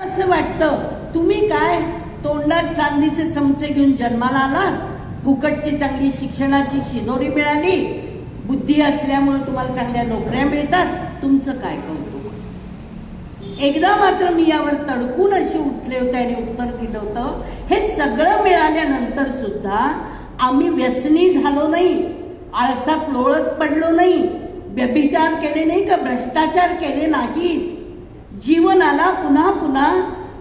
असं वाटतं तुम्ही काय तोंडात चांदीचे चमचे घेऊन जन्माला आलात, फुकटची चांगली शिक्षणाची शिदोरी मिळाली, बुद्धी असल्यामुळे तुम्हाला चांगल्या नोकऱ्या मिळतात, तुमचं काय कौतुक. एकदा मात्र मी यावर तडकून अशी उठले होते आणि उत्तर दिलं होतं, हे सगळं मिळाल्यानंतर सुद्धा आम्ही व्यसनी झालो नाही, आळसात लोळत पडलो नाही, व्यभिचार केले नाही का भ्रष्टाचार केले नाही, जीवनाला पुन्हा पुन्हा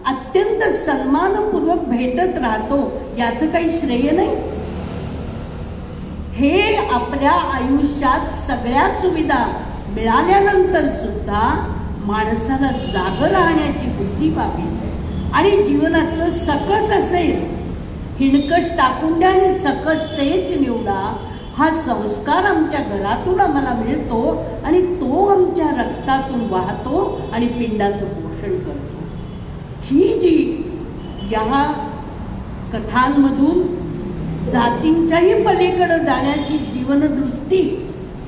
अत्यंत सन्मानपूर्वक भेटत राहतो, याचं काही श्रेय नाही. हे आपल्या आयुष्यात सगळ्या सुविधा मिळाल्यानंतर सुद्धा माणसाला जाग राहण्याची बुद्धी व्हावी आणि जीवनातलं सकस असेल, हिणकश टाकून द्या आणि सकस तेच निवडा, हा संस्कार आमच्या घरातून आम्हाला मिळतो आणि तो आमच्या रक्तातून वाहतो आणि पिंडाचं पोषण करतो. ही जी या कथांमधून जातींच्याही पलीकडे जाण्याची जीवनदृष्टी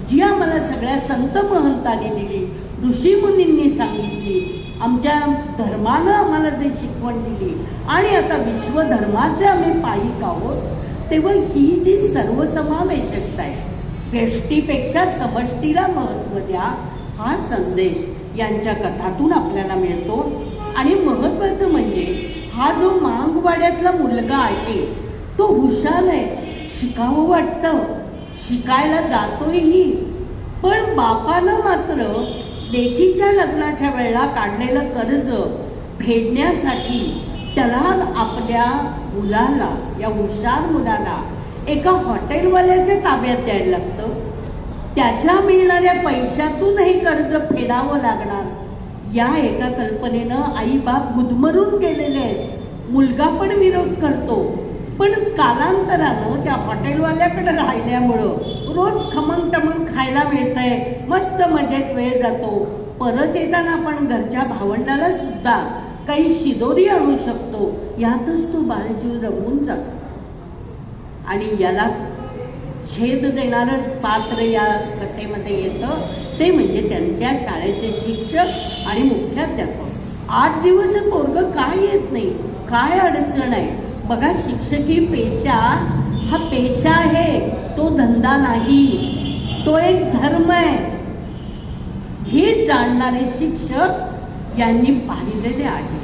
जी आम्हाला सगळ्या संत महंतांनी दिली, ऋषीमुनींनी सांगितली, आमच्या धर्मानं आम्हाला जे शिकवण दिली आणि आता विश्वधर्माचे आम्ही पायिक आहोत, तेव्हा ही जी सर्वसमावेशकता आहे, व्यष्टीपेक्षा समष्टीला महत्त्व द्या, हा संदेश यांच्या कथातून आपल्याला मिळतो. आणि महत्त्वाचं म्हणजे हा जो मांगवाड्यातला मुलगा आहे तो हुशार आहे, शिकावं वाटतं, शिकायला जातोयही, पण बापानं मात्र लेकीच्या लग्नाच्या वेळेला काढलेलं कर्ज फेडण्यासाठी त्याला आपल्या मुलाला, या हुशार मुलाला एका हॉटेलवाल्याच्या ताब्यात द्यायला लागतं. त्याच्या मिळणाऱ्या पैशातून हे कर्ज फेडावं लागणार, या एका कल्पनेनं आई बाप गुदमरून गेलेले आहेत. मुलगा पण विरोध करतो, पण कालांतरानं त्या हॉटेलवाल्याकडे राहिल्यामुळं रोज खमंग टमंग खायला मिळतंय, मस्त मजेत वेळ जातो. परत येताना आपण घरच्या भावंडाला सुद्धा काही शिदोरी आणू शकतो, यातच तो बालजीव रमून जातो. आणि याला छेद देणारं पात्र या कथेमध्ये येतं, ते म्हणजे त्यांच्या शाळेचे शिक्षक आणि मुख्याध्यापक. 8 दिवस पोरगं काय येत नाही, काय अडचण आहे. बघा, शिक्षकी पेशा हा पेशा आहे, तो धंदा नाही, तो एक धर्म आहे. हे जाणणारे शिक्षक यांनी पाहिलेले आहे.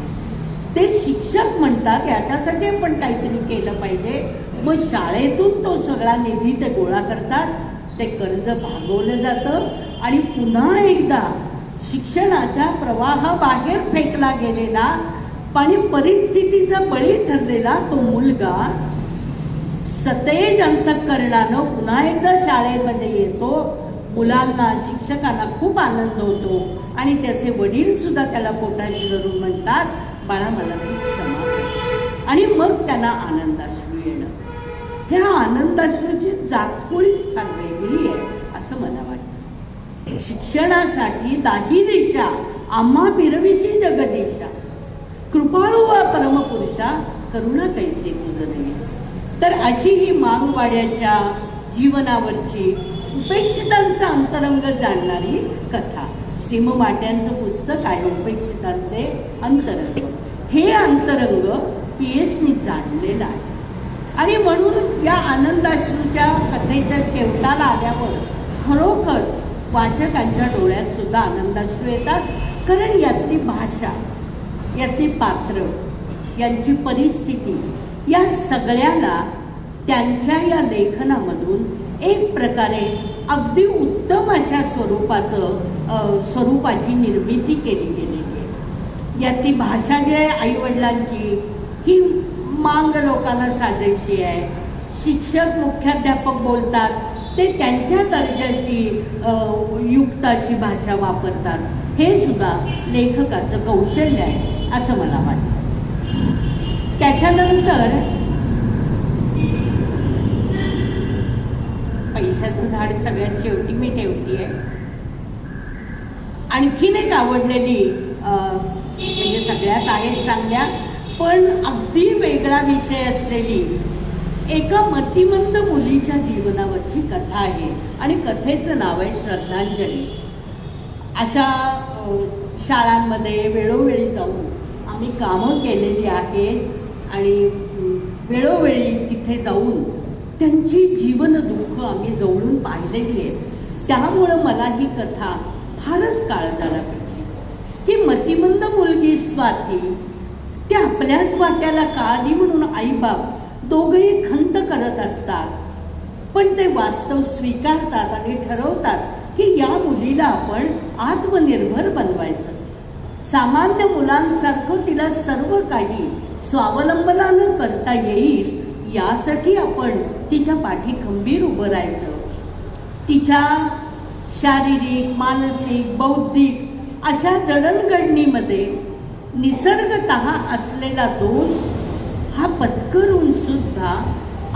ते शिक्षक म्हणतात याच्यासाठी आपण काहीतरी केलं पाहिजे. मग शाळेतून तो सगळा निधी ते गोळा करतात, ते कर्ज भागवलं जातं आणि पुन्हा एकदा शिक्षणाच्या प्रवाहाबाहेर फेकला गेलेला आणि परिस्थितीचा बळी ठरलेला तो मुलगा सतेज अंतःकरणानं पुन्हा एकदा शाळेमध्ये येतो. मुलांना, शिक्षकांना खूप आनंद होतो आणि त्याचे वडील सुद्धा त्याला पोटाशी धरून म्हणतात, बाळा मला तू क्षमा कर. आणि मग त्यांना आनंदाश्रू येणं, ह्या आनंदाश्रूची जातकुळीच फार वेगळी आहे असं मला वाटतं. शिक्षणासाठी दाही दिशा आम्हा फिरविशी जगदीशा, कृपाळू वा परमपुरुषा करुणा कैसे तुझ नाही. तर अशी ही मांगवाड्याच्या जीवनावरची उपेक्षितांचा अंतरंग जाणणारी कथा, श्रीम माट्यांचं पुस्तक आहे उपेक्षितांचे अंतरंग. हे अंतरंग PS-नी जाणलेलं आहे आणि म्हणून या आनंदाश्रूच्या कथेच्या शेवटाला आल्यावर खरोखर वाचकांच्या डोळ्यात सुद्धा आनंदाश्रू येतात. कारण यातली भाषा, यातली पात्र, यांची परिस्थिती, या सगळ्याला त्यांच्या या लेखनामधून एक प्रकारे अगदी उत्तम अशा स्वरूपाची निर्मिती केली गेलेली आहे. यातली भाषा जी आहे आईवडिलांची, ही मांग लोकांना साजेशी आहे. शिक्षक, मुख्याध्यापक बोलतात ते त्यांच्या दर्जाशी युक्त अशी भाषा वापरतात. हे सुद्धा लेखकाचं कौशल्य आहे असं मला वाटतं. त्याच्यानंतर पैशाचं झाड सगळ्यात शेवटी मी ठेवते आहे. आणखीन एक आवडलेली, म्हणजे सगळ्यात आहेत चांगल्या, पण अगदी वेगळा विषय असलेली एका मतिमंद मुलीच्या जीवनावरची कथा आहे आणि कथेचं नाव आहे श्रद्धांजली. अशा शाळांमध्ये वेळोवेळी जाऊन आम्ही कामं केलेली आहेत आणि वेळोवेळी तिथे जाऊन त्यांची जीवन दुःख आम्ही जवळून पाहिलेली आहेत. त्यामुळं मला ही कथा फारच काळजाला भेटली की मतिमंद मुलगी स्वाती ती आपल्याच वाट्याला का आली म्हणून आईबाप दोघेही खंत करत असतात, पण ते वास्तव स्वीकारतात आणि ठरवतात की या मुलीला आपण आत्मनिर्भर बनवायचं. सामान्य मुलांसारखं तिला सर्व काही स्वावलंबनानं करता येईल यासाठी आपण तिच्या पाठी खंबीर उभं राहायचं. तिच्या शारीरिक, मानसिक, बौद्धिक अशा जडणघडणीमध्ये निसर्गतः असलेला दोष हा पत्करून सुद्धा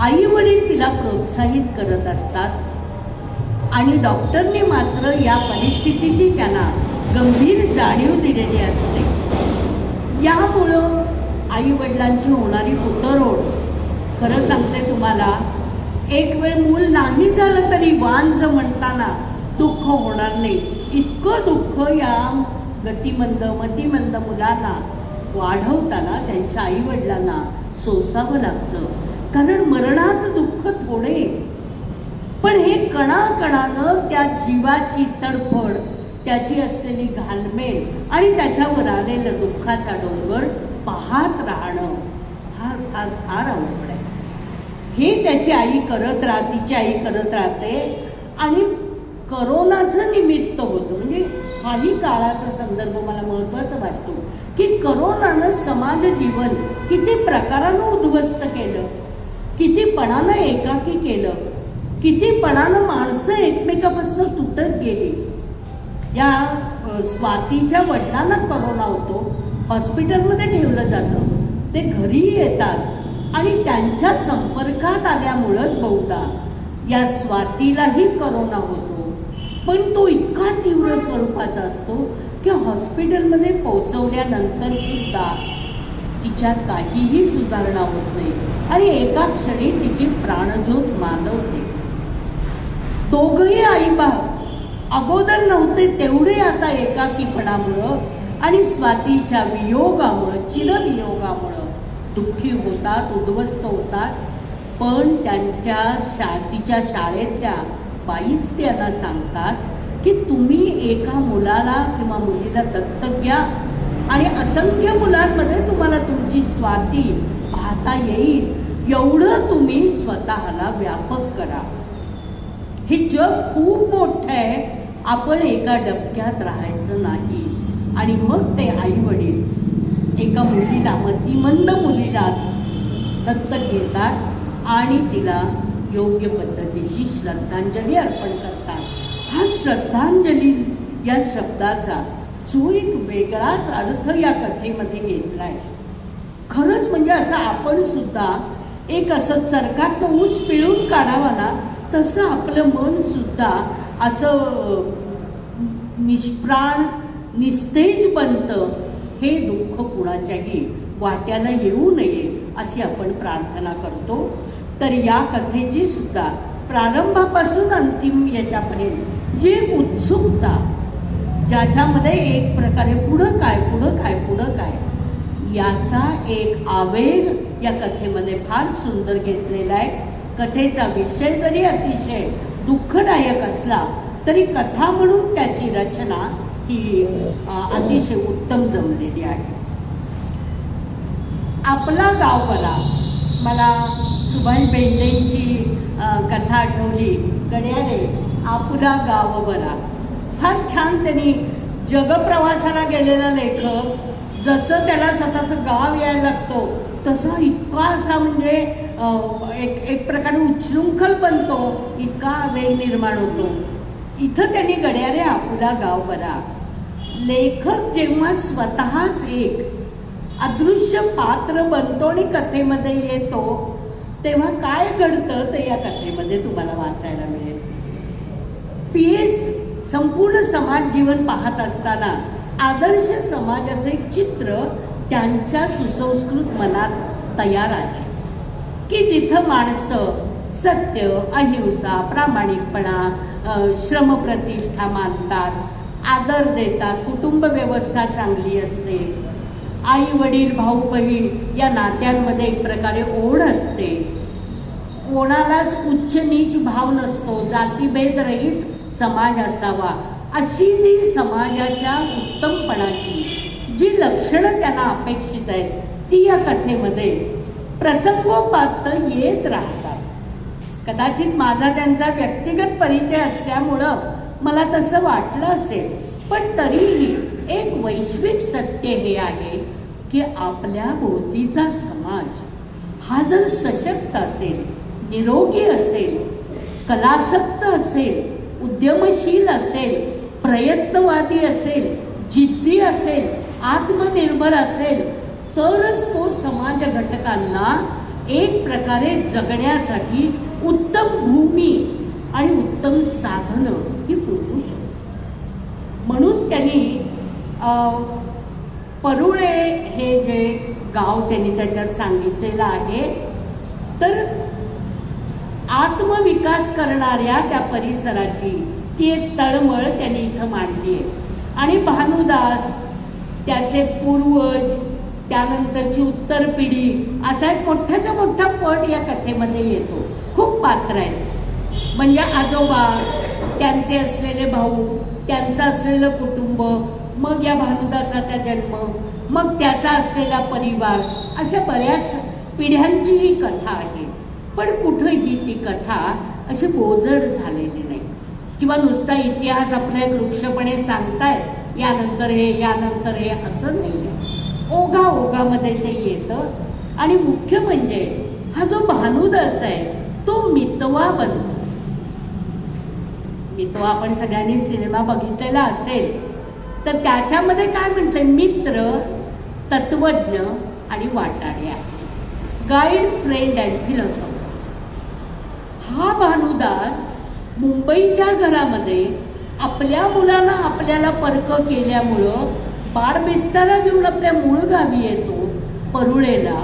आई वडील तिला प्रोत्साहित करत असतात आणि डॉक्टरने मात्र या परिस्थितीची त्यांना गंभीर जाणीव दिलेली असते. यामुळं आई वडिलांची होणारी पुतरोड, खरं सांगते तुम्हाला, एक वेळ मूल नाही झालं तरी वांझ म्हणताना दुःख होणार नाही, इतकं दुःख या मतिमंद मुलांना वाढवताना त्यांच्या आई वडिलांना सोसावं लागतं. कारण मरणात दुःख थोडे, पण हे कणाकणानं त्या जीवाची तडफड, त्याची असलेली घालमेल आणि त्याच्यावर आलेलं दुःखाचा डोंगर पाहत राहणं फार फार फार अवघड आहे. हे त्याची आई करत राहते, तिची आई करत राहते आणि करोनाचं निमित्त होतं. म्हणजे हाही काळाचा संदर्भ मला महत्वाचा वाटतो की करोनानं समाज जीवन किती प्रकारानं उद्ध्वस्त केलं, किती पणानं एकाकी केलं, किती पणानं माणसं एकमेकापासून तुटत गेली. या स्वातीच्या वडिलांना करोना होतो, हॉस्पिटलमध्ये ठेवलं जातं, ते घरी येतात आणि त्यांच्या संपर्कात आल्यामुळंच बहुधा या स्वातीलाही करोना होतो. पण तो इतका तीव्र स्वरूपाचा असतो की हॉस्पिटलमध्ये पोहोचवल्यानंतर सुद्धा तिच्यात काहीही सुधारणा होत नाही आणि एका क्षणी तिची प्राणज्योत मालवते. दोघही आईबाप अगोदर नव्हते तेवढे आता एकाकीपणामुळं आणि स्वातीच्या वियोगामुळं, चिरवियोगामुळं दुःखी होतात, उद्ध्वस्त होतात. पण तिच्या शाळेतल्या बाईच त्यांना सांगतात की तुम्ही एका मुलाला किंवा मुलीला दत्तक घ्या आणि असंख्य मुलांमध्ये तुम्हाला तुमची स्वाती पाहता येईल, एवढं तुम्ही स्वतःला व्यापक करा. हे जग खूप मोठं आहे, आपण एका डबक्यात राहायचं नाही. आणि मग ते आई वडील एका मुलीला, मतिमंद मुलीला दत्तक घेतात आणि तिला योग्य पद्धतीची श्रद्धांजली अर्पण करतात. हा श्रद्धांजली या शब्दाचा जो एक वेगळाच अर्थ या कथेमध्ये घेतलाय. खरंच म्हणजे असं आपण सुद्धा एक असं चरकातलं ऊस पिळून काढावा ना, तसं आपलं मन सुद्धा असं निष्प्राण, निस्तेज बनतं. हे दुःख कुणाच्याही वाट्याला येऊ नये अशी आपण प्रार्थना करतो. तर या कथेची सुद्धा प्रारंभापासून अंतिम याच्यापर्यंत जी उत्सुकता, ज्याच्यामध्ये एक प्रकारे पुढं काय याचा एक आवेग या कथेमध्ये फार सुंदर घेतलेला आहे. कथेचा विषय जरी अतिशय दुःखदायक असला तरी कथा म्हणून त्याची रचना ही अतिशय उत्तम जमलेली आहे. आपला गाव बरा, मला सुभाष बेंडेंची कथा आठवली, गड्यारे आपला गाव बरा. फार छान त्यांनी जगप्रवासाला गेलेला लेखक जसं त्याला स्वतःचं गाव यायला लागतो तसं इतका असा म्हणजे एक प्रकारे उच्छृंखल बनतो, इतका वेग निर्माण होतो. इथं त्यांनी गड्यारे आपला गाव बरा. लेखक जेव्हा स्वतःच एक अदृश्य पात्र बनतो आणि कथेमध्ये येतो तेव्हा काय घडतं ते या कथेमध्ये तुम्हाला वाचायला मिळेल. PS संपूर्ण समाज जीवन पाहत असताना आदर्श समाजाचं एक चित्र त्यांच्या सुसंस्कृत मनात तयार आहे की जिथं माणसं सत्य, अहिंसा, प्रामाणिकपणा, श्रमप्रतिष्ठा मानतात, आदर देतात, कुटुंब व्यवस्था चांगली असते, आई वडील भाऊ बहीण या नात्यांमध्ये एक प्रकारे ओढ असते. कोणालाच उच्च नीच भाव नसतो, जातीभेद रहित समाज असावा, अशी जी समाजाच्या उत्तमपणाची जी लक्षणं त्यांना अपेक्षित आहेत ती या कथेमध्ये प्रसंगोपात येत राहतात. कदाचित माझा त्यांचा व्यक्तिगत परिचय असल्यामुळं मला तसं वाटलं असेल, पण तरीही एक वैश्विक सत्य हे आहे की आपल्या भोवतीचा समाज हा जर सशक्त असेल, निरोगी असेल, कलासक्त असेल, उद्यमशील असेल, प्रयत्नवादी असेल, जिद्दी असेल, आत्मनिर्भर असेल, तरच तो समाज घटकांना एक प्रकारे जगण्यासाठी उत्तम भूमी आणि उत्तम साधनं ही पुरवू शकतो. म्हणून त्यांनी परुळे हे जे गाव त्यांनी त्याच्यात सांगितलेलं आहे, तर आत्मविकास करणाऱ्या त्या परिसराची ती एक तळमळ त्यांनी इथं मांडली आहे. आणि भानुदास, त्याचे पूर्वज, त्यानंतरची उत्तर पिढी, असा एक मोठ्याच्या मोठा पट या कथेमध्ये येतो. खूप पात्र आहेत, म्हणजे आजोबा, त्यांचे असलेले भाऊ, त्यांचं असलेलं कुटुंब, मग या भानुदासाचा जन्म, मग त्याचा असलेला परिवार, अशा बऱ्याच पिढ्यांची ही कथा आहे. पण कुठंही ती कथा अशी बोजड झालेली नाही किंवा नुसता इतिहास आपल्या एक वृक्षपणे सांगतायत यानंतर हे यानंतर हे असं नाही. ओघा ओघामध्ये ते येतं. आणि मुख्य म्हणजे हा जो भानुदास आहे तो मितवा बनतो. मितवा आपण सगळ्यांनी सिनेमा बघितलेला असेल, तर त्याच्यामध्ये काय म्हटलंय, मित्र, तत्वज्ञ आणि वाटाड्या, गाईड, फ्रेंड अँड फिलॉसॉफर. हा भानुदास मुंबईच्या घरामध्ये आपल्या मुलाला आपल्याला परक केल्यामुळं बाळबिस्तारा घेऊन आपल्या मूळ गावी येतो परुळेला,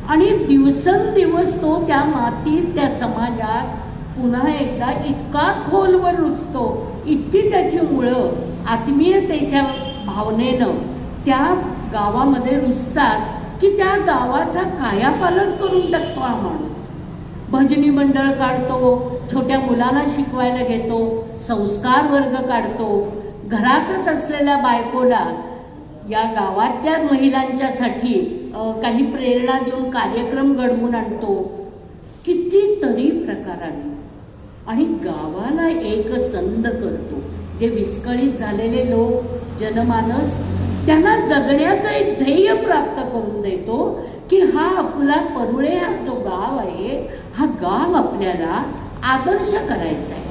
आणि दिवसेंदिवस तो त्या मातीत, त्या समाजात पुन्हा एकदा इतका खोलवर रुजतो, इतकी त्याची मुळं आत्मीयतेच्या भावनेनं त्या गावामध्ये रुजतात की त्या गावाचा कायापालट करून टाकतो हा माणूस. भजनी मंडळ काढतो, छोट्या मुलांना शिकवायला घेतो, संस्कार वर्ग काढतो, घरातच असलेल्या बायकोला या गावातल्या महिलांच्यासाठी काही प्रेरणा देऊन कार्यक्रम घडवून आणतो. कितीतरी प्रकाराने आणि गावाला एक संध करतो. जे विस्कळीत झालेले लोक, जनमानस, त्यांना जगण्याचं एक ध्येय प्राप्त करून देतो की हा आपला परुळे हा जो गाव आहे, हा गाव आपल्याला आदर्श करायचा आहे.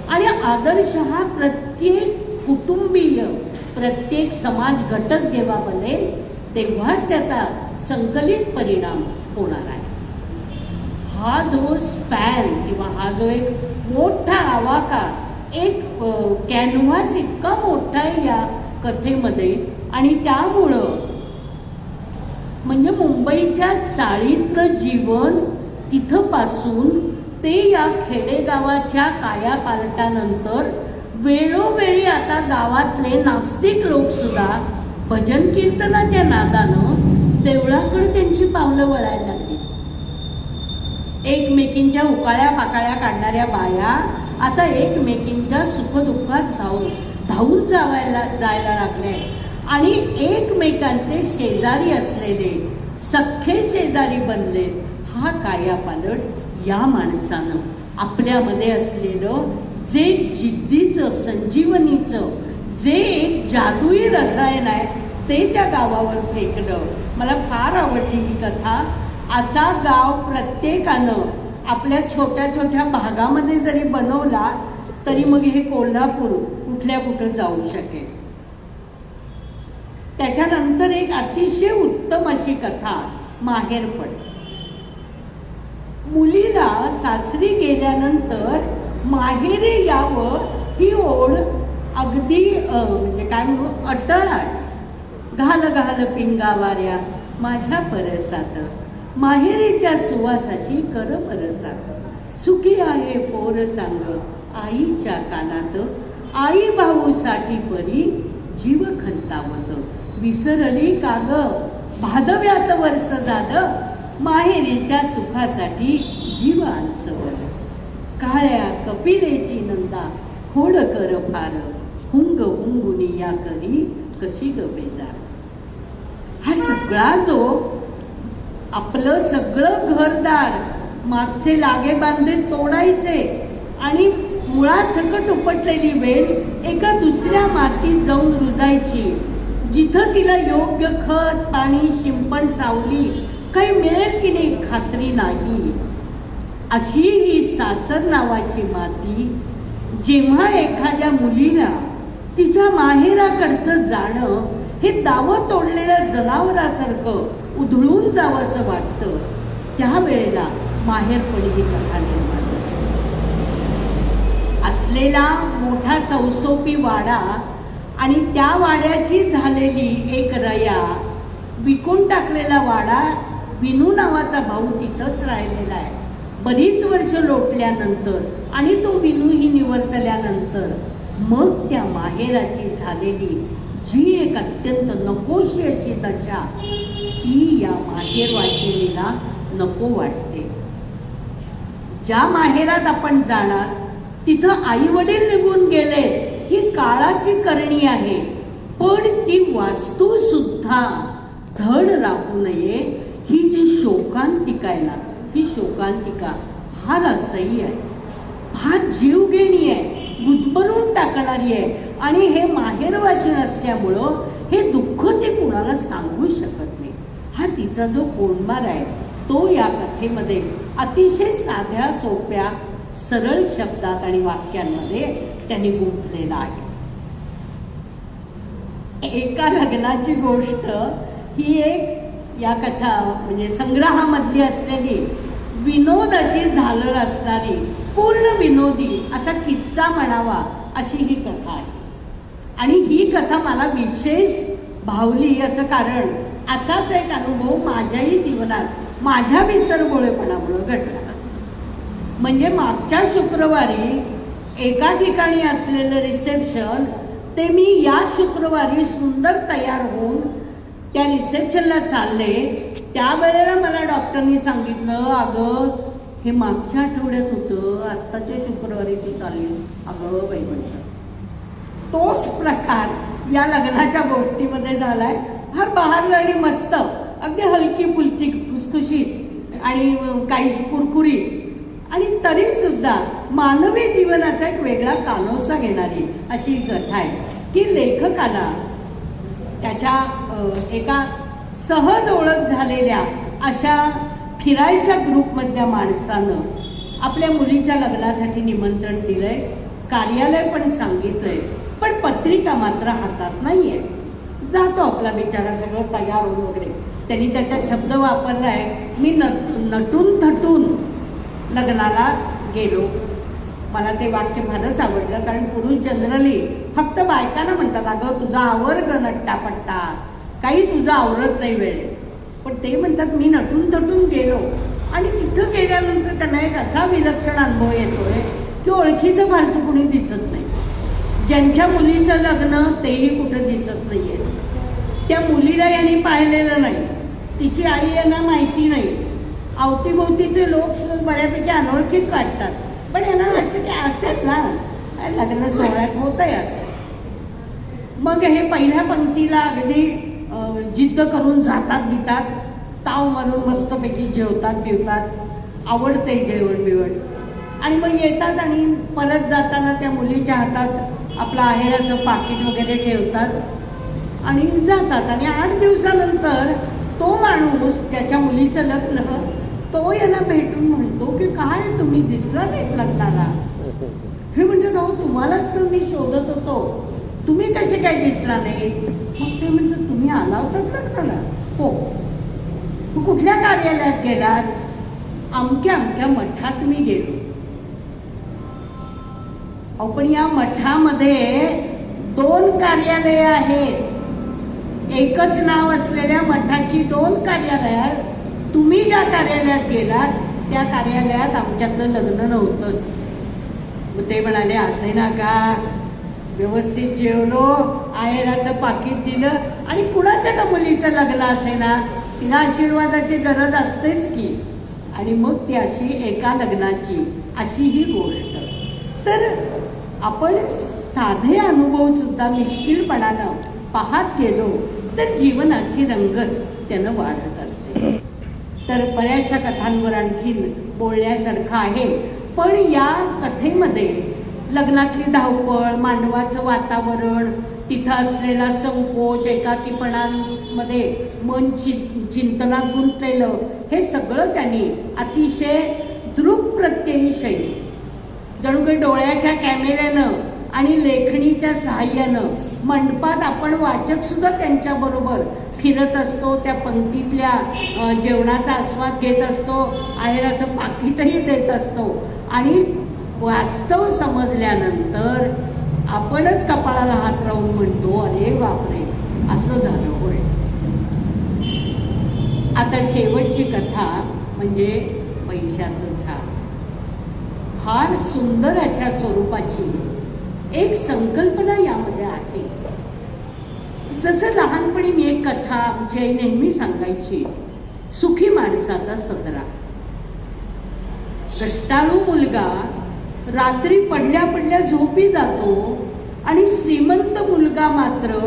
आणि आदर्श हा प्रत्येक कुटुंबीय, प्रत्येक समाज घटक जेव्हा बनेल तेव्हाच त्याचा संकलित परिणाम होणार आहे. हा जो स्पॅन किंवा हा जो एक मोठा आवाका, एक कॅनव्हास इतका मोठा आहे या कथेमध्ये. आणि त्यामुळं म्हणजे मुंबईच्या चाळीतलं जीवन तिथं पासून ते या खेडेगावाच्या कायापालटानंतर वेळोवेळी आता गावातले नास्तिक लोक सुद्धा भजन कीर्तनाच्या नादानं देवळाकडे त्यांची पावलं वळायला लागली. एकमेकींच्या उकाळ्या पाकाळ्या काढणाऱ्या बाया आता एकमेकींच्या सुखदुःखात धावून जायला लागले. आणि एकमेकांचे शेजारी असलेले सख्खे शेजारी बनले. हा कायापालट या माणसानं आपल्यामध्ये असलेलं जे जिद्दीचं, संजीवनीचं जे एक जादुई रसायन आहे ते त्या गावावर फेकलं. मला फार आवडली ही कथा. असा गाव प्रत्येकानं आपल्या छोट्या छोट्या भागामध्ये जरी बनवला तरी मग हे कोल्हापूर कुठल्या कुठं जाऊ शकेल. त्याच्यानंतर एक अतिशय उत्तम अशी कथा, माहेरपण. मुलीला सासरी गेल्यानंतर माहेरी यावं ही ओढ अगदी म्हणजे काय म्हणू अटळ आहे. घाल घाल पिंगा वाऱ्या माझ्या परसात, माहेरीच्या सुवासाची कर परसात, सुखी आहे पोर सांग आईच्या कानात, आई भाऊ साठी परी जीव खंतावत, विसरली काग भादव्यात वर्ष झालं, माहेरीच्या सुखासाठी जीव आंचवल. काळ्या कपिलेची नंदा खोड कर फार, हुंग हुंगुनी या करी कशी ग बेजार. हा सगळा जो आपलं सगळं घरदार मागचे लागे बांधे तोडायचे आणि मुळासकट उपटलेली वेल एका दुसऱ्या मातीत जाऊन रुजायची, जिथं तिला योग्य खत पाणी शिंपण सावली काही मिळेल की नाही खात्री नाही, अशी ही सासर नावाची माती जेव्हा एखाद्या मुलीला तिच्या माहेराकडचं जाणं हे दावं तोडलेल्या जनावरासारखं उधळून जावंसं वाटतं, त्यावेळेला माहेरपणी ही कथा निर्माण असलेला मोठा चौसोपी वाडा आणि त्या वाड्याची झालेली एक रया, विकून टाकलेला वाडा, विनू नावाचा भाऊ तिथंच राहिलेला आहे. बरीच वर्ष लोटल्यानंतर आणि तो विनूही निवर्तल्यानंतर मग त्या माहेराची झालेली जी एक अत्यंत नकोशी अशी दशा ती या माहेर वाशिनीला नको वाटते. ज्या माहेरात आपण जाणार तिथं आई वडील निघून गेले ही काळाची करणी आहे, पण ती वास्तू सुद्धा धड राहू नये ही जी शोकांतिका आहे ना, ही शोकांतिका फार असह्य आहे, फार जीवघेणी आहे, गुदमरून टाकणारी आहे. आणि हे माहेरवासी असल्यामुळं हे दुःख ते कुणाला सांगू शकत नाही. हा तिचा जो कोंडमार आहे तो या कथेमध्ये अतिशय साध्या सोप्या सरळ शब्दात आणि वाक्यांमध्ये त्यांनी गुंफलेला आहे. एका लग्नाची गोष्ट ही एक या कथा म्हणजे संग्रहामधली असलेली विनोदाची झालर असणारी पूर्ण विनोदी असा किस्सा म्हणावा अशी ही कथा आहे. आणि ही कथा मला विशेष भावली याचं कारण असाच एक अनुभव माझ्याही जीवनात माझ्या विसरगोळेपणामुळे घडला. म्हणजे मागच्या शुक्रवारी एका ठिकाणी असलेलं रिसेप्शन ते मी या शुक्रवारी सुंदर तयार होऊन त्या रिसेप्शनला चालले. त्यावेळेला मला डॉक्टरनी सांगितलं, अगं हे मागच्या आठवड्यात होतं, आत्ताच्या शुक्रवारी तू चाललीस. अगं बाई म्हटलं. तोच प्रकार या लग्नाच्या गोष्टीमध्ये झालाय. फार बहारलं आणि मस्त, अगदी हलकी फुलकी खुसखुशीत आणि काही कुरकुरीत आणि तरी सुद्धा मानवी जीवनाचा एक वेगळा कानोसा घेणारी अशी कथा आहे की लेखकाला त्याच्या एका सहज ओळख झालेल्या अशा फिरायच्या ग्रुपमधल्या माणसानं आपल्या मुलीच्या लग्नासाठी निमंत्रण दिलंय, कार्यालय पण सांगितलंय, पण पत्रिका मात्र हातात नाहीये. जातो आपला बिचारा सगळं तयार होऊन वगैरे. त्यांनी त्याचा शब्द वापरलाय, मी नटून थटून लग्नाला गेलो. मला ते वाक्य फारच आवडलं, कारण पुरुष जनरली फक्त बायकांना म्हणतात, अगं तुझा आवर ग नट्टापट्टा, काही तुझं आवरत नाही वेळेत. पण ते म्हणतात मी नटून थटून गेलो. आणि तिथं गेल्यानंतर त्यांना एक असा विलक्षण अनुभव येतोय की ओळखीचं फारसं कुणी दिसत नाही. ज्यांच्या मुलीचं लग्न तेही कुठं दिसत नाहीये. त्या मुलीला यांनी पाहिलेलं नाही, तिची आई यांना माहिती नाही. अवतीभोवतीचे लोक बऱ्यापैकी अनोळखीच वाटतात, पण यांना वाटतं की असेल ना लग्न सोहळ्यात होत आहे असं. मग हे पहिल्या पंक्तीला अगदी जिद्द करून जातात बितात, ताव मारून मस्तपैकी जेवतात बिवतात, आवडते जेवण बिवण. आणि मग येतात आणि परत जाताना त्या मुलीच्या हातात आपलं आहेराचं पाकिट वगैरे ठेवतात आणि जातात. आणि 8 दिवसानंतर तो माणूस त्याच्या मुलीचं लग्न तो यांना भेटून म्हणतो की काय तुम्ही दिसला नाहीत लग्नाला. हे म्हणतात, अहो तुम्हालाच तर मी शोधत होतो, तुम्ही कसे काय दिसला नाही. मग ते म्हणतात, तुम्ही आला होतात लग्नाला. हो. कुठल्या कार्यालयात गेलात. अमक्या अमक्या मठात मी गेलो. अहो पण या मठामध्ये 2 कार्यालय आहेत. एकच नाव असलेल्या मठाची 2 कार्यालयात. तुम्ही ज्या कार्यालयात गेलात त्या कार्यालयात आमच्यातलं लग्न नव्हतंच. मग ते म्हणाले, असे ना का व्यवस्थित जेवलो, आहेराचं पाकिट दिलं आणि कुणाच्या का मुलीचं लग्न असे ना, तिला आशीर्वादाची गरज असतेच की. आणि मग ती अशी एका लग्नाची अशी ही गोष्ट. तर आपण साधे अनुभव सुद्धा मिश्किलपणानं पाहत गेलो तर जीवनाची रंगत त्यानं वाढत असते. तर बऱ्याचशा कथांवर आणखीन बोलण्यासारखं आहे. पण या कथेमध्ये लग्नातली धावपळ, मांडवाचं वातावरण, तिथं असलेला संकोच, एकाकीपणामध्ये मन चिंतनात गुंतलेलं, हे सगळं त्यांनी अतिशय दृक्प्रत्ययी शैली, जणू काही डोळ्याच्या कॅमेऱ्यानं आणि लेखणीच्या सहाय्यानं मंडपात आपण वाचक सुद्धा त्यांच्याबरोबर फिरत असतो, त्या पंक्तीतल्या जेवणाचा आस्वाद घेत असतो, आहेराचं पाकिटही देत असतो. आणि वास्तव समजल्यानंतर आपणच कपाळाला हात लावून म्हणतो, अरे बापरे, असं झालं होय. आता शेवटची कथा म्हणजे पैशाचं झाड. फार सुंदर अशा स्वरूपाची एक संकल्पना यामध्ये आहे. जसं लहानपणी मी एक कथा आमची आई नेहमी सांगायची, सुखी माणसाचा सदरा. कष्टाळू मुलगा रात्री पडल्या पडल्या झोपी जातो आणि श्रीमंत मुलगा मात्र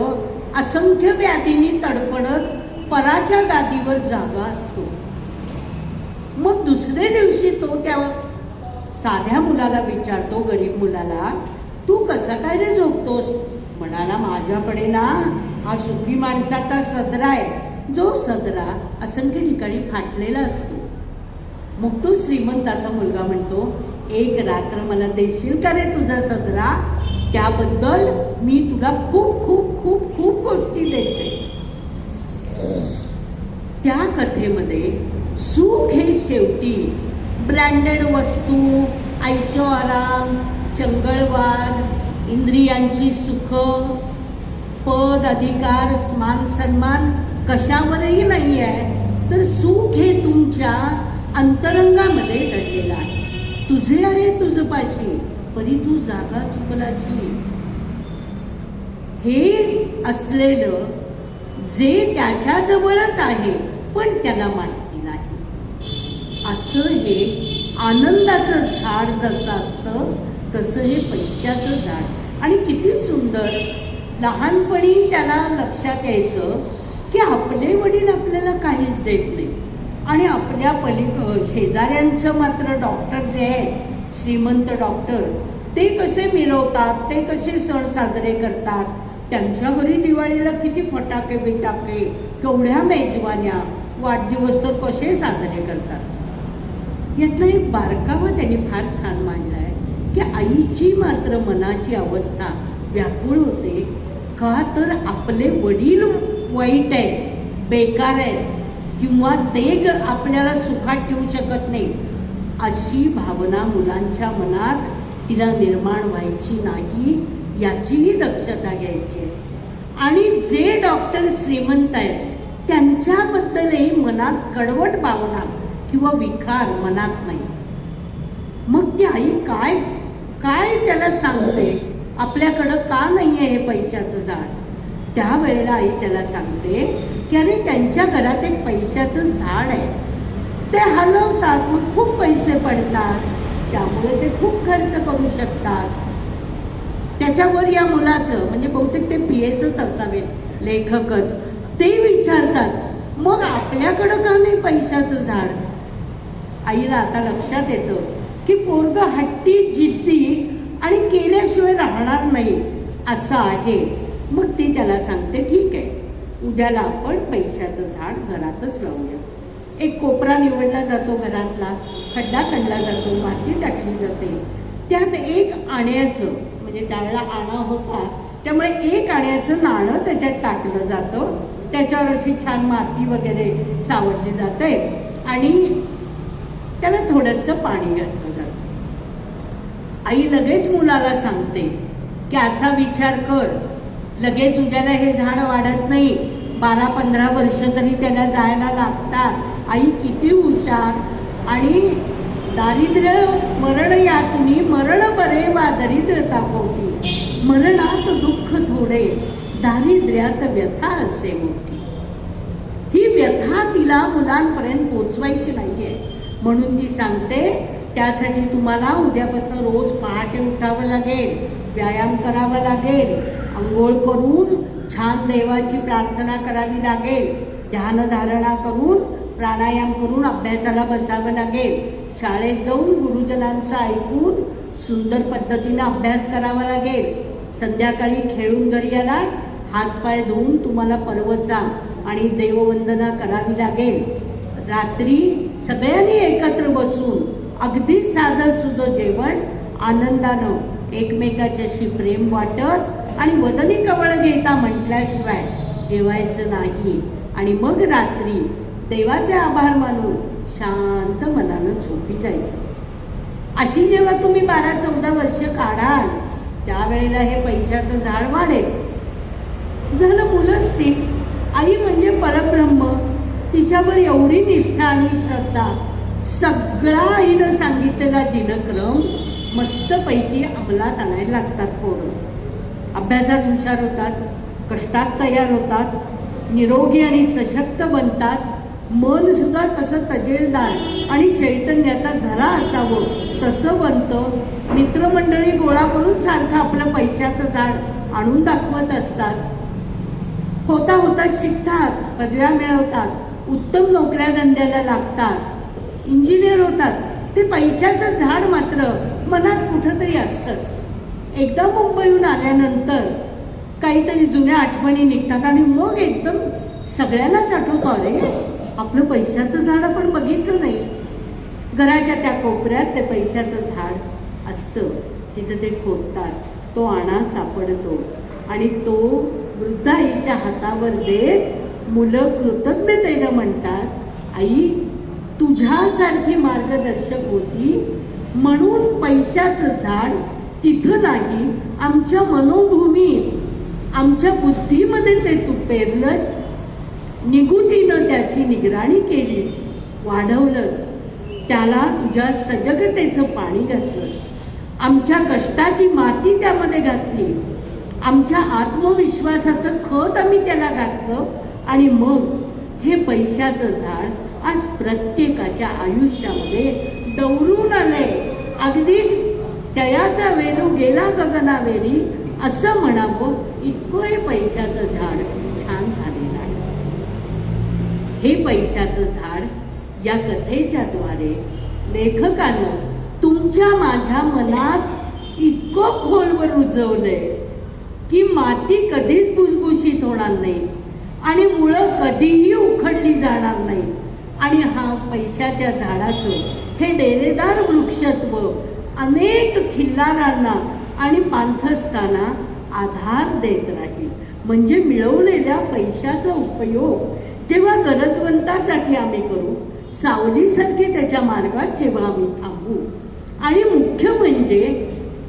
असंख्य व्याधींनी तडफडत पराच्या गादीवर जागा असतो. मग दुसऱ्या दिवशी तो त्या साध्या मुलाला विचारतो, गरीब मुलाला, तू कसा काय रे झोपतोस? म्हणाला, माझ्याकडे ना हा सुखी माणसाचा सदरा आहे, जो सदरा असंख्य ठिकाणी फाटलेला असतो. मग तो श्रीमंताचा मुलगा म्हणतो, एक रात्र मला देशील का रे तुझा सदरा? त्याबद्दल मी तुला खूप खूप खूप खूप गोष्टी द्यायचे. त्या कथेमध्ये सुख हे शेवटी ब्रँडेड वस्तू, ऐशो आराम, चंगळवाद, इंद्रियांची सुख, पद, अधिकार, मान सन्मान कशावरही नाही आहे. तर सुख हे तुमच्या अंतरंगामध्ये दडलेलं आहे. तुझे आहे तुझ पाशी, परी तू जागा चुकलाची. हे असलेलं जे त्याच्या जवळच आहे पण त्याला माहिती नाही, असं हे आनंदाचं झाड जसं असतं तसं हे पैशाचं झाड. आणि किती सुंदर लहानपणी त्याला लक्षात यायचं की आपले वडील आपल्याला काहीच देत नाही आणि आपल्या शेजाऱ्यांचं मात्र डॉक्टर जे आहेत, श्रीमंत डॉक्टर, ते कसे मिरवतात, ते कसे सण साजरे करतात, त्यांच्या घरी दिवाळीला किती फटाके बिटाके, केवढ्या मेजवान्या, वाढदिवस तर कसे साजरे करतात. यातला एक बारकावा त्यांनी फार छान मांडलाय की आईची मात्र मनाची अवस्था व्याकुळ होते. का तर आपले वडील वाईट आहेत, बेकार आहेत, किंवा ते आपल्याला सुखात ठेवू शकत नाही, अशी भावना मुलांच्या मनात तिला निर्माण व्हायची नाही, याचीही दक्षता घ्यायची. आणि जे डॉक्टर श्रीमंत आहेत त्यांच्याबद्दलही मनात कडवट भावना किंवा विकार मनात नाही. मग ती आई काय काय त्याला सांगते, आपल्याकडं का नाहीये हे पैशाचं झाड? त्यावेळेला आई त्याला सांगते की अरे त्यांच्या घरात एक पैशाचं झाड आहे, ते हलवतात, मग खूप पैसे पडतात, त्यामुळे ते खूप खर्च करू शकतात. त्याच्यावर या मुलाचं, म्हणजे बहुतेक ते PS असावे, लेखकच, ते विचारतात, मग आपल्याकडं का नाही पैशाचं झाड? आईला आता लक्षात येतं की पोरगं हट्टी, जिद्दी आणि केल्याशिवाय राहणार नाही असं आहे. मग ती त्याला सांगते, ठीक आहे, उद्याला आपण पैशाचं झाड घरातच लावूया. एक कोपरा निवडला जातो घरातला, खड्डा खणला जातो, माती टाकली जाते, त्यात एक आण्याचं, म्हणजे त्यावेळेला आणा होता त्यामुळे एक आण्याचं नाणं त्याच्यात टाकलं जातं, त्याच्यावर अशी छान माती वगैरे सावरली जाते आणि त्याला थोडंसं पाणी घातलं जातं. आई लगेच मुलाला सांगते की असा विचार कर, लगेच उद्याला हे झाड वाढत नाही, 12-15 वर्ष तरी त्याला जायला लागतात. आई किती हुशार आणि दारिद्र्य मरण या तुम्ही मरण बरे वा दरिद्रता पोटी, मरणात दुःख थोडे दारिद्र्यात व्यथा असे मोठी. ही व्यथा तिला मुलांपर्यंत पोचवायची नाहीये, म्हणून ती सांगते त्यासाठी तुम्हाला उद्यापासून रोज पहाटे उठावं लागेल, व्यायाम करावा लागेल, अंघोळ करून छान देवाची प्रार्थना करावी लागेल, ध्यानधारणा करून प्राणायाम करून अभ्यासाला बसावं लागेल, शाळेत जाऊन गुरुजनांचं ऐकून सुंदर पद्धतीनं अभ्यास करावा लागेल, संध्याकाळी खेळून घरी आला हातपाय धुवून तुम्हाला पर्वचा आणि देववंदना करावी लागेल, रात्री सगळ्यांनी एकत्र बसून अगदी साधं सुधं जेवण आनंदानं एकमेकाच्याशी प्रेम वाटत आणि वदनी कवळ घेता म्हटल्याशिवाय जेवायचं नाही. आणि मग रात्री देवाचे आभार मानून शांत मनानं झोपी जायचं. अशी जेव्हा तुम्ही 12-14 वर्ष काढाल त्यावेळेला हे पैशाचं झाड वाढेल. झालं मुलंच ती, आई म्हणजे परब्रह्म, तिच्यावर एवढी निष्ठा आणि श्रद्धा, सगळा आईनं सांगितलेला दिनक्रम मस्तपैकी अंमलात आणायला लागतात. पोरं अभ्यासात हुशार होतात, कष्टात तयार होतात, निरोगी आणि सशक्त बनतात, मन सुद्धा कसं तजेलदार आणि चैतन्याचा झरा असावं तसं बनतं. मित्रमंडळी गोळा करून सारखं आपलं पैशाचं झाड आणून दाखवत असतात. होता होता शिकतात, पदव्या मिळवतात, उत्तम नोकऱ्या धंद्याला लागतात, इंजिनियर होतात. ते पैशाचं झाड मात्र मनात कुठंतरी असतंच. एकदा मुंबईहून आल्यानंतर काहीतरी जुन्या आठवणी निघतात आणि मग एकदम सगळ्यांनाच आठवतं, अरे आपलं पैशाचं झाड आपण बघितलं नाही. घराच्या त्या कोपऱ्यात ते पैशाचं झाड असतं, तिथं ते खोदतात, तो आणा सापडतो आणि तो वृद्ध आईच्या हातावर देत मुलं कृतज्ञतेनं म्हणतात, आई तुझ्यासारखी मार्गदर्शक होती म्हणून पैशाचं झाड तिथं नाही, आमच्या मनोभूमीत आमच्या बुद्धीमध्ये ते तू पेरलंस, निगुतीनं त्याची निगराणी केलीस, वाढवलंस, त्याला तुझ्या सजगतेचं पाणी घातलंस, आमच्या कष्टाची माती त्यामध्ये घातली, आमच्या आत्मविश्वासाचं खत आम्ही त्याला घातलं आणि मग हे पैशाचं झाड आज प्रत्येकाच्या आयुष्यामध्ये दौरून आलंय. अगदी तयाचा वेलू गेला गगनावेरी असं म्हणावं इतकं हे पैशाचं झाड छान झालेलं आहे. हे पैशाचं झाड या कथेच्या द्वारे लेखकानं तुमच्या माझ्या मनात इतकं खोलवर रुजवलंय की माती कधीच भुसभुशीत होणार नाही आणि मुळं कधीही उखडली जाणार नाही. आणि हा पैशाच्या झाडाचं हे डेरेदार वृक्षत्व अनेक खिल्लारांना आणि पांथस्थांना आधार देत राहील. म्हणजे मिळवलेल्या पैशाचा उपयोग जेव्हा गरजवंतासाठी आम्ही करू, सावलीसारखे त्याच्या मार्गात जेव्हा आम्ही थांबू आणि मुख्य म्हणजे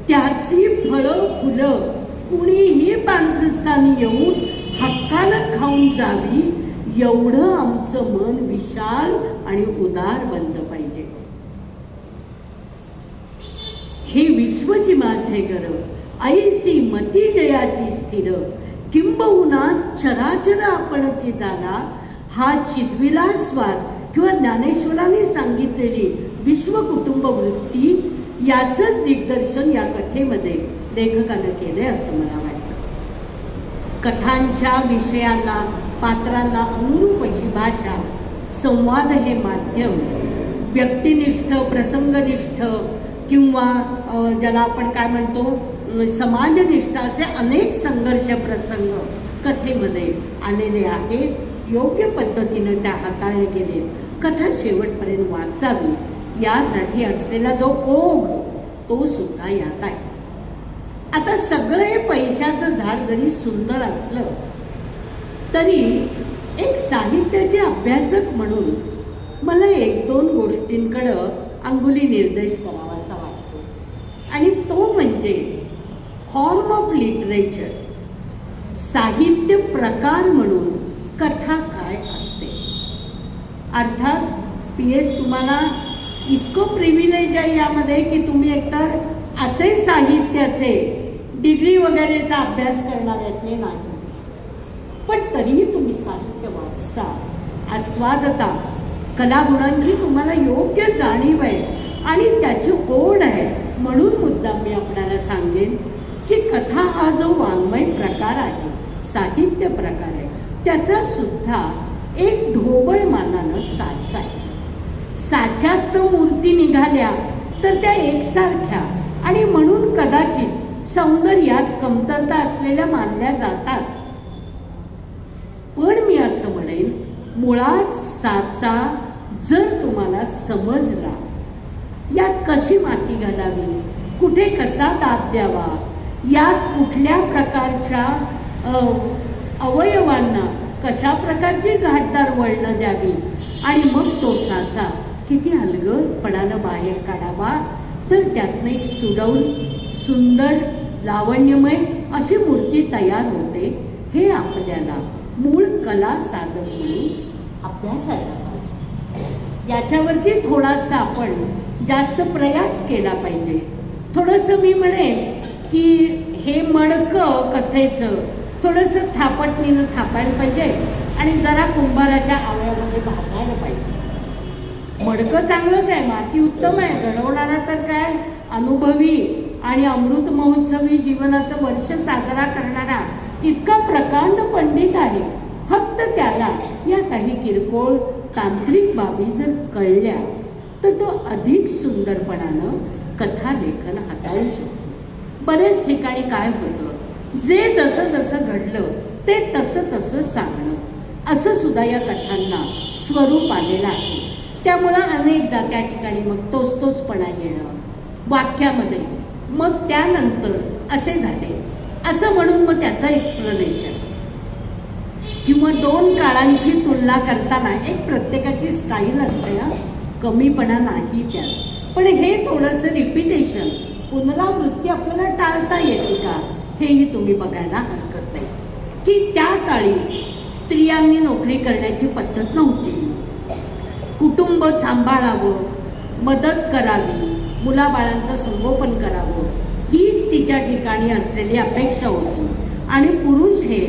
त्याची फळं फुलं कुणीही पांथस्थानी येऊन हक्कानं खाऊन जावी, एवढं आमचं मन विशाल आणि उदार बनलं पाहिजे. हे विश्वची माझे घर, ऐसी मती जयाची स्थिर, किंबहुना चराचर आपणची झाला, हा चितविला स्वार किंवा ज्ञानेश्वरांनी सांगितलेली विश्वकुटुंब वृत्ती याचंच दिग्दर्शन या कथेमध्ये लेखकानं केलंय असं मला वाटतं. कथांच्या विषयांना पात्रांना अनुरूप अशी भाषा, संवाद हे माध्यम, व्यक्तिनिष्ठ प्रसंगनिष्ठ किंवा ज्याला आपण काय म्हणतो समाजनिष्ठ असे अनेक संघर्ष प्रसंग कथेमध्ये आलेले आहेत. योग्य पद्धतीनं त्या हाताळले गेले. कथा शेवटपर्यंत वाचावी यासाठी असलेला जो ओघ तो सुद्धा यात आहे. आता सगळे पैशाचं झाड जरी सुंदर असलं तरी एक साहित्याचे अभ्यासक म्हणून मला 1-2 गोष्टींकडं अंगुली निर्देश करावासा वाटतो आणि तो म्हणजे फॉर्म ऑफ लिटरेचर, साहित्य प्रकार म्हणून कथा काय असते. अर्थात PS तुम्हाला इतकं प्रिव्हिलेज आहे यामध्ये की तुम्ही एकतर असे साहित्याचे डिग्री वगैरेचा अभ्यास करणाऱ्यातले नाही, पण तरीही तुम्ही साहित्य वाचता, आस्वादता, कलागुणांची तुम्हाला योग्य जाणीव आहे आणि त्याची ओढ आहे. म्हणून मुद्दाम मी आपल्याला सांगेन की कथा हा जो वाङ्मय प्रकार आहे, साहित्य प्रकार आहे, त्याचा सुद्धा एक ढोबळ मानानं साच आहे. साच्यात मूर्ती निघाल्या तर त्या एकसारख्या आणि म्हणून कदाचित सौंदर्यात कमतरता असलेल्या मानल्या जातात. पण मी असं म्हणेन, मुळात साचा जर तुम्हाला समजला, यात कशी माती घालावी, कुठे कसा दाब द्यावा, यात कुठल्या प्रकारच्या अवयवांना कशा प्रकारची घाटदार वळणं द्यावी आणि मग तो साचा किती हलगर्जीपणानं बाहेर काढावा, तर त्यातनं एक सुडौल, सुंदर, लावण्यमय अशी मूर्ती तयार होते. हे आपल्याला मूळ कला साधक म्हणून अभ्यासायला पाहिजे. याच्यावरती थोडासा आपण जास्त प्रयास केला पाहिजे. थोडंसं मी म्हणेन की हे मडकं कथेचं थोडंसं थापटणीनं थापायला पाहिजे आणि जरा कुंभाराच्या आवळ्यामध्ये भाजायला पाहिजे. मडकं चांगलंच आहे, माती उत्तम आहे, घडवणारा तर काय अनुभवी आणि अमृत महोत्सवी जीवनाचं वर्ष साजरा करणारा इतका प्रकांड पंडित आहे. फक्त त्याला या काही किरकोळ तांत्रिक बाबी जर कळल्या तर तो अधिक सुंदरपणानं कथा लेखन हाताळू शकतो. बरेच ठिकाणी काय होतं, जे जसं जसं घडलं ते तसं तसं सांगणं, असं सुद्धा या कथांना स्वरूप आलेलं आहे. त्यामुळं अनेकदा त्या ठिकाणी मग तोचपणा येणं वाक्यामध्ये, मग त्यानंतर असे झाले असं म्हणून मग त्याचं एक्सप्लेनेशन किंवा दोन काळांची तुलना करताना एक प्रत्येकाची स्टाईल असते, कमीपणा नाही त्यात. पण हे थोडंसं रिपिटेशन, पुनरावृत्ती आपल्याला टाळता येते का, हेही तुम्ही बघायला हरकत नाही. की त्या काळी स्त्रियांनी नोकरी करण्याची पद्धत नव्हती, कुटुंब सांभाळावं, मदत करावी, मुलाबाळांचं संगोपन करावं, हीच तिच्या ठिकाणी असलेली अपेक्षा होती. आणि पुरुष हे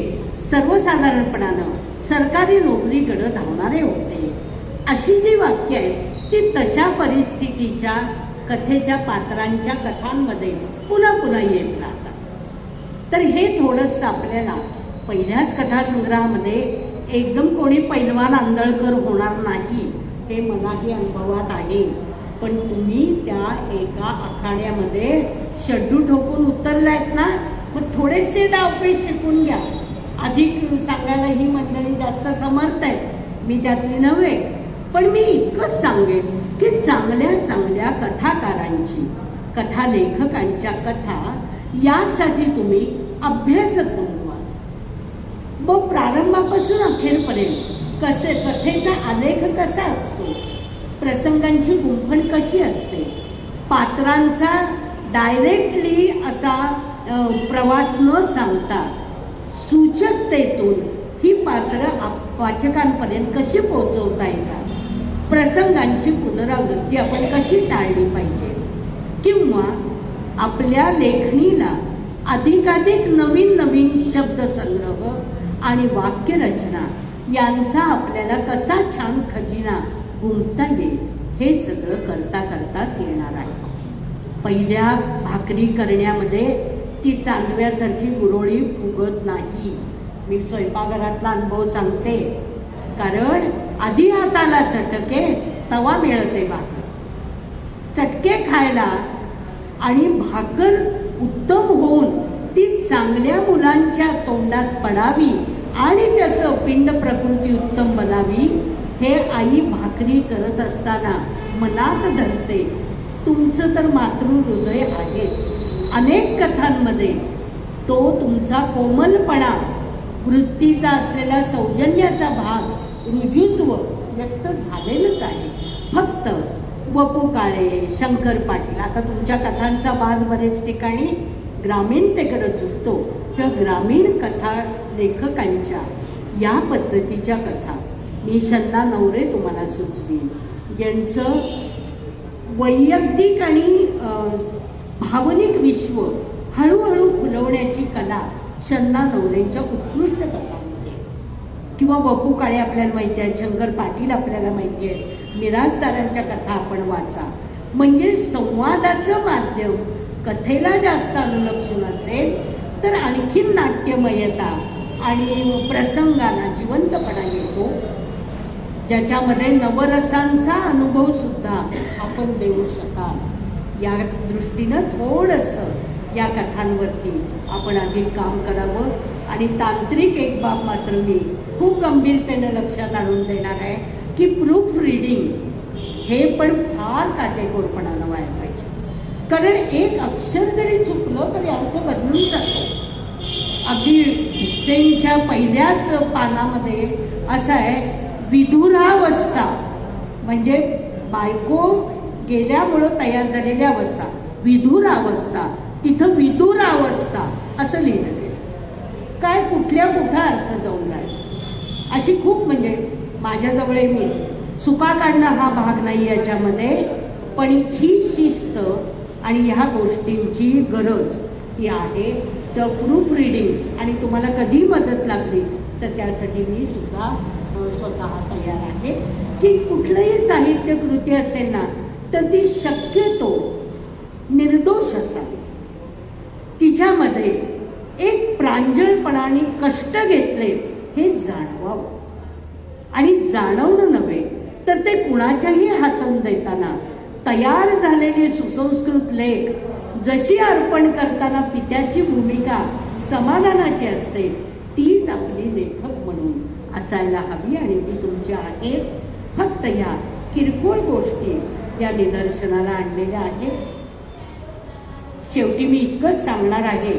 सर्वसाधारणपणानं सरकारी नोकरीकडे धावणारे होते. अशी जी वाक्य आहेत ती तशा परिस्थितीच्या कथेच्या पात्रांच्या कथांमध्ये पुन्हा पुन्हा येत राहतात. तर हे थोडंसं आपल्याला पहिल्याच कथासंग्रहामध्ये एकदम कोणी पैलवान आंधळकर होणार नाही, हे मलाही अनुभवात आहे. पण तुम्ही त्या एका आखाड्यामध्ये शड्डू ठोकून उतरलायत ना, मग थोडेसे डावपेच शिकून घ्या. अधिक सांगायला ही मंडळी जास्त समर्थ आहेत, मी त्यातली नव्हे. पण मी इतकंच सांगेन की चांगल्या चांगल्या कथाकारांची, कथा लेखकांच्या कथा यासाठी तुम्ही अभ्यासक म्हणून वाचा. मग प्रारंभापासून अखेरपर्यंत कसे कथेचा आलेख कसा असतो, प्रसंगांची गुंफण कशी असते, पात्रांचा डायरेक्टली असा प्रवास न सांगता सूचकतेतून ही पात्र वाचकांपर्यंत कशी पोहोचवता येतात, प्रसंगांची पुनरावृत्ती आपण कशी टाळली पाहिजे, किंवा आपल्या लेखणीला अधिकाधिक नवीन नवीन शब्दसंग्रह आणि वाक्यरचना यांचा आपल्याला कसा छान खजिना गुंतता येईल, हे सगळं करता करताच येणार आहे. पहिल्या भाकरी करण्यामध्ये ती चांदव्यासारखी गुरोळी फुगत नाही. मी स्वयंपाकघरातला अनुभव सांगते, कारण आधी हाताला चटके तवा मिळते भाकर. चटके खायला आणि भाकर उत्तम होऊन ती चांगल्या मुलांच्या तोंडात पडावी आणि त्याचं पिंड प्रकृती उत्तम बनावी, हे आई भाकरी करत असताना मनात धरते. तुमचं तर मातृहृदय आहेच. अनेक कथांमध्ये तो तुमचा कोमलपणा, वृत्तीचा असलेला सौजन्याचा भाग, रुजुत्व व्यक्त झालेलंच आहे. फक्त वपू काळे, शंकर पाटील, आता तुमच्या कथांचा बाज बरेच ठिकाणी ग्रामीणतेकडे झुकतो. त्या ग्रामीण कथा लेखकांच्या या पद्धतीच्या कथा मी शन्ना नवरे तुम्हाला सुचवीन, यांचं वैयक्तिक आणि भावनिक विश्व हळूहळू फुलवण्याची कला शन्ना नवरेंच्या उत्कृष्ट कथांमध्ये, किंवा बपू काळे आपल्याला माहिती आहे, शंकर पाटील आपल्याला माहिती आहे, मिरासदारांच्या कथा आपण वाचा. म्हणजे संवादाचं माध्यम कथेला जास्त अनुलक्षून असेल तर आणखीन नाट्यमयता आणि प्रसंगाला जिवंतपणा येतो, ज्याच्यामध्ये नवरसांचा अनुभव सुद्धा आपण देऊ शकाल. या दृष्टीनं थोडंसं या कथांवरती आपण अधिक काम करावं. आणि तांत्रिक एक बाब मात्र मी खूप गंभीरतेने लक्षात आणून देणार आहे की प्रूफ रिडिंग हे पण फार काटेकोरपणानं व्हायला पाहिजे. कारण एक अक्षर जरी चुकलं तरी अर्थ बदलून जातो. अगदी हिस्सेंच्या पहिल्याच पानामध्ये असं आहे, विधुरावस्था म्हणजे बायको गेल्यामुळं तयार झालेली अवस्था, विधुरावस्था, तिथं विदुरावस्था असं लिहिलं गेलं. काय कुठल्या कुठं अर्थ जाऊन राहील अशी खूप, म्हणजे माझ्याजवळ मी चुका काढणं हा भाग नाही याच्यामध्ये, पण ही शिस्त आणि ह्या गोष्टींची गरज ही आहे. तर प्रूफ रिडिंग आणि तुम्हाला कधी मदत लागली तर त्यासाठी मी सुद्धा स्वतः तयार आहे की कुठलंही साहित्य कृती असेल ना तर ती शक्यतो निर्दोष असावी, तिच्यामध्ये एक प्रांजळपणाने कष्ट घेतले हे जाणवावं. आणि जाणवणं नव्हे तर ते कुणाच्याही हातून देताना तयार झालेली सुसंस्कृत लेख जशी अर्पण करताना पित्याची भूमिका समाधानाची असते तीच आपली लेखक म्हणून असायला हवी. आणि ती तुमची आहेच. फक्त या किरकोळ गोष्टी या निदर्शनाला आणलेल्या आहेत. शेवटी मी इतकंच सांगणार आहे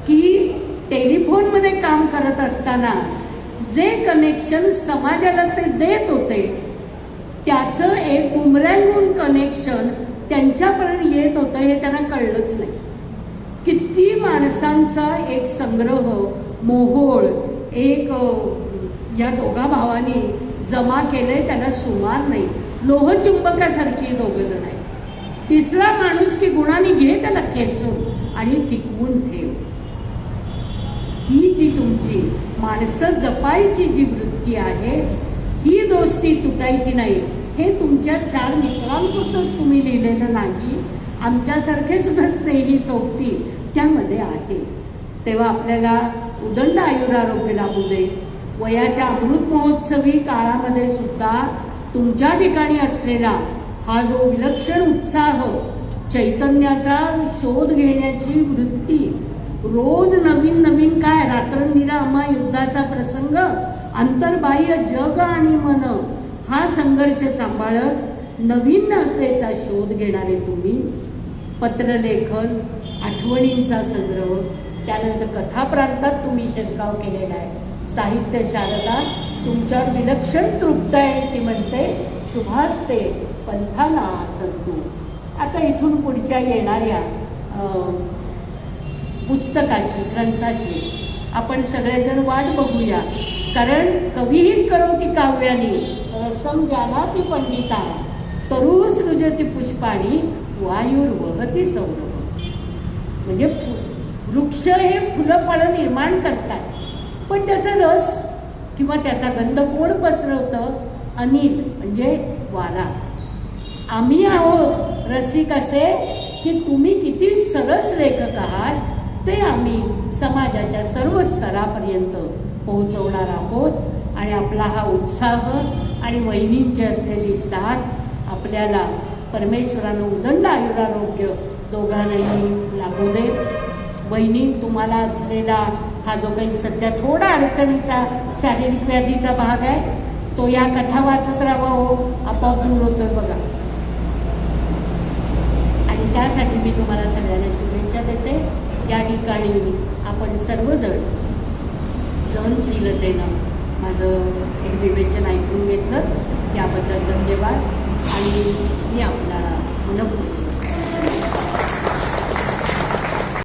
की टेलिफोनमध्ये काम करत असताना जे कनेक्शन समाजाला ते देत होते त्याचं एक बुमरँगून कनेक्शन त्यांच्यापर्यंत येत होतं हे त्यांना कळलंच नाही. किती माणसांचा एक संग्रह मोहोळ एक या दोघा भावांनी जमा केलंय, त्याला सुमार नाही. लोहचुंबकासारखी दोघं जण आहेत. तिसरा माणूस की गुणाने घे त्याला खेचून आणि टिकवून ठेव. ही जी तुमची माणसं जपायची जी वृत्ती आहे ही दोस्ती तुटायची नाही. हे तुमच्या 4 मित्रांपुरतंच तुम्ही लिहिलेलं नाही, आमच्यासारखे सुद्धा स्नेही सोबती त्यामध्ये आहे. तेव्हा आपल्याला उदंड आयुरारोग्य लाभू दे. वयाच्या अमृत महोत्सवी काळामध्ये सुद्धा तुमच्या ठिकाणी असलेला हा जो विलक्षण उत्साह, चैतन्याचा शोध घेण्याची वृत्ती, रोज नवीन नवीन काय रात्रंदिरा युद्धाचा प्रसंग, अंतर्बाह्य जग आणि मन हा संघर्ष सांभाळत नवीनतेचा शोध घेणारे तुम्ही, पत्रलेखन, आठवणींचा संग्रह, त्यानंतर कथाप्रांतात तुम्ही शिरकाव केलेला आहे. साहित्य शारदा तुमच्यावर विलक्षण तृप्त आहे. ती म्हणते शुभास्ते पंथाला संतू. आता इथून पुढच्या येणाऱ्या पुस्तकाची, ग्रंथाची आपण सगळेजण वाट बघूया. कारण कवीही करोति काव्यानी रसम जानाति पंडिता तरू सृजती पुष्पाणी वायुर्वहती सौरभ. म्हणजे वृक्ष हे फुलं फळं निर्माण करतात, पण त्याचा रस किंवा त्याचा गंध कोण पसरवतं? अनिल म्हणजे वारा. आम्ही आहोत रसिक असे की तुम्ही किती सरस लेखक आहात ते आम्ही समाजाच्या सर्व स्तरापर्यंत पोहोचवणार आहोत. आणि आपला हा उत्साह आणि वहिनींची असलेली साथ आपल्याला परमेश्वरानं उदंड आयुरारोग्य दोघांनाही लाभू दे. वहिनी, तुम्हाला असलेला हा जो काही सध्या थोडा अडचणीचा शारीरिक व्याधीचा भाग आहे तो या कथा वाचत राहावा हो, आपोआप दूर होतोय बघा. आणि त्यासाठी मी तुम्हाला सगळ्यांना शुभेच्छा देते. या ठिकाणी आपण सर्वजण सहनशीलतेनं माझं एक विवेचन ऐकून घेतलं त्याबद्दल धन्यवाद. आणि मी आपल्याला मनपूर्वक